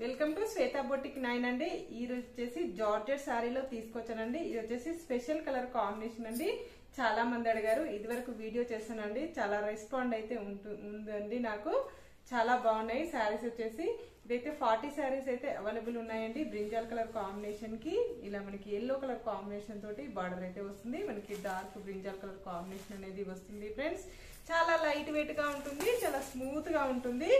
Welcome to Shweta boutique 9 అండి. ఈ రోజు వచ్చేసి జార్జెట్ శారీలో తీసుకొచ్చానండి. ఇది వచ్చేసి స్పెషల్ కలర్ కాంబినేషన్ అండి. చాలా మంది అడిగారు, ఇదివరకు వీడియో చేశానండి, చాలా రెస్పాండ్ అయితే ఉందండి. నాకు చాలా బాగున్నాయి శారీస్. వచ్చేసి ఇదైతే 40 శారీస్ అయితే అవైలబుల్ ఉన్నాయండి. బ్రింజాల్ కలర్ కాంబినేషన్ కి ఇలా మనకి ఎల్లో కలర్ కాంబినేషన్ తోటి బార్డర్ అయితే వస్తుంది. మనకి డార్క్ బ్రింజాల్ కలర్ కాంబినేషన్ అనేది వస్తుంది ఫ్రెండ్స్. చాలా లైట్ వెయిట్ గా ఉంటుంది, చాలా స్మూత్ గా ఉంటుంది.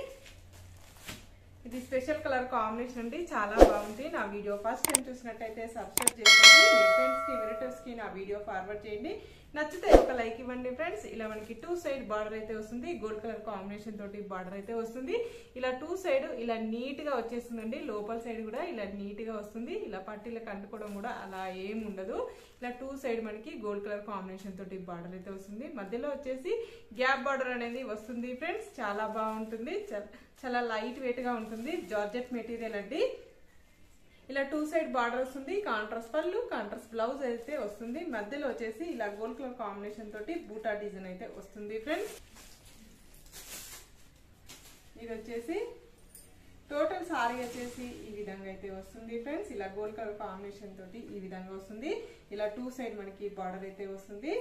ఇది స్పెషల్ కలర్ కాంబినేషన్ అండి, చాలా బాగుంది. నా వీడియో ఫస్ట్ టైం చూసినట్టయితే సబ్స్క్రైబ్ చేసుకోండి. మీ ఫ్రెండ్స్ కి రిలేటివ్స్ కి నా వీడియో ఫార్వర్డ్ చేయండి. నచ్చితే ఒక లైక్ ఇవ్వండి ఫ్రెండ్స్. ఇలా మనకి 2 సైడ్ బార్డర్ అయితే వస్తుంది. గోల్డ్ కలర్ కాంబినేషన్ తోటి బార్డర్ అయితే వస్తుంది. ఇలా 2 సైడ్ ఇలా నీట్ గా వచ్చేస్తుందండి. లోపల సైడ్ కూడా ఇలా నీట్ గా వస్తుంది. ఇలా పట్టీలకు అంటుకోవడం కూడా అలా ఏం ఉండదు. ఇలా 2 సైడ్ మనకి గోల్డ్ కలర్ కాంబినేషన్ తోటి బార్డర్ అయితే వస్తుంది. మధ్యలో వచ్చేసి గ్యాప్ బార్డర్ అనేది వస్తుంది ఫ్రెండ్స్. చాలా బాగుంటుంది, చాలా లైట్ వెయిట్ గా ఉంటుంది. జార్జెట్ మెటీరియల్ అండి. ఇలా 2 సైడ్ బార్డర్ వస్తుంది. కాంట్రాస్ట్ పళ్ళు, కాంట్రాస్ట్ బ్లౌజ్ అయితే వస్తుంది. మధ్యలో వచ్చేసి ఇలా గోల్డ్ కలర్ కాంబినేషన్ తోటి బూటా డిజైన్ అయితే వస్తుంది ఫ్రెండ్స్. ఇది వచ్చేసి టోటల్ సారీ వచ్చేసి ఈ విధంగా అయితే వస్తుంది ఫ్రెండ్స్. ఇలా గోల్డ్ కలర్ కాంబినేషన్ తోటి ఈ విధంగా వస్తుంది. ఇలా 2 సైడ్ మనకి బార్డర్ అయితే వస్తుంది.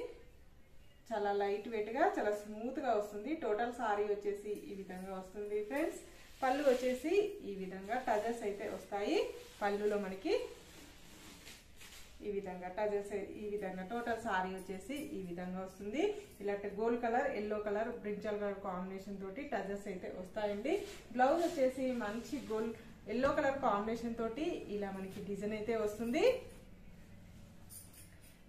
చాలా లైట్ వెయిట్ గా, చాలా స్మూత్ గా వస్తుంది. టోటల్ సారీ వచ్చేసి ఈ విధంగా వస్తుంది ఫ్రెండ్స్. పళ్ళు వచ్చేసి ఈ విధంగా టజల్స్ అయితే వస్తాయి. పళ్ళులో మనకి ఈ విధంగా టజల్స్, ఈ విధంగా టోటల్ సారీ వచ్చేసి ఈ విధంగా వస్తుంది. ఇలాంటి gold colour, yellow colour, brinjal colour combination తోటి టజల్స్ అయితే వస్తాయండి. బ్లౌజ్ వచ్చేసి మంచి గోల్డ్ ఎల్లో కలర్ కాంబినేషన్ తోటి ఇలా మనకి డిజైన్ అయితే వస్తుంది.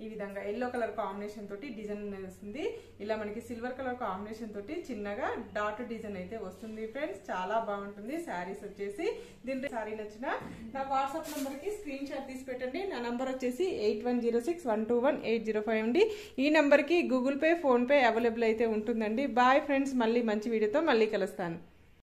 ఈ విధంగా ఎల్లో కలర్ కాంబినేషన్ తోటి డిజైన్ అనేది వస్తుంది. ఇలా మనకి సిల్వర్ కలర్ కాంబినేషన్ తోటి చిన్నగా డాట్ డిజైన్ అయితే వస్తుంది ఫ్రెండ్స్. చాలా బాగుంటుంది శారీస్ వచ్చేసి. దీంట్లో శారీ నచ్చిన నా వాట్సాప్ నంబర్ కి స్క్రీన్ షాట్ తీసి పెట్టండి. నా నంబర్ వచ్చేసి 8106121805 అండి. ఈ నంబర్ కి Google pay, phone pay available అయితే ఉంటుందండి. బాయ్ ఫ్రెండ్స్, మళ్ళీ మంచి వీడియోతో మళ్ళీ కలుస్తాను.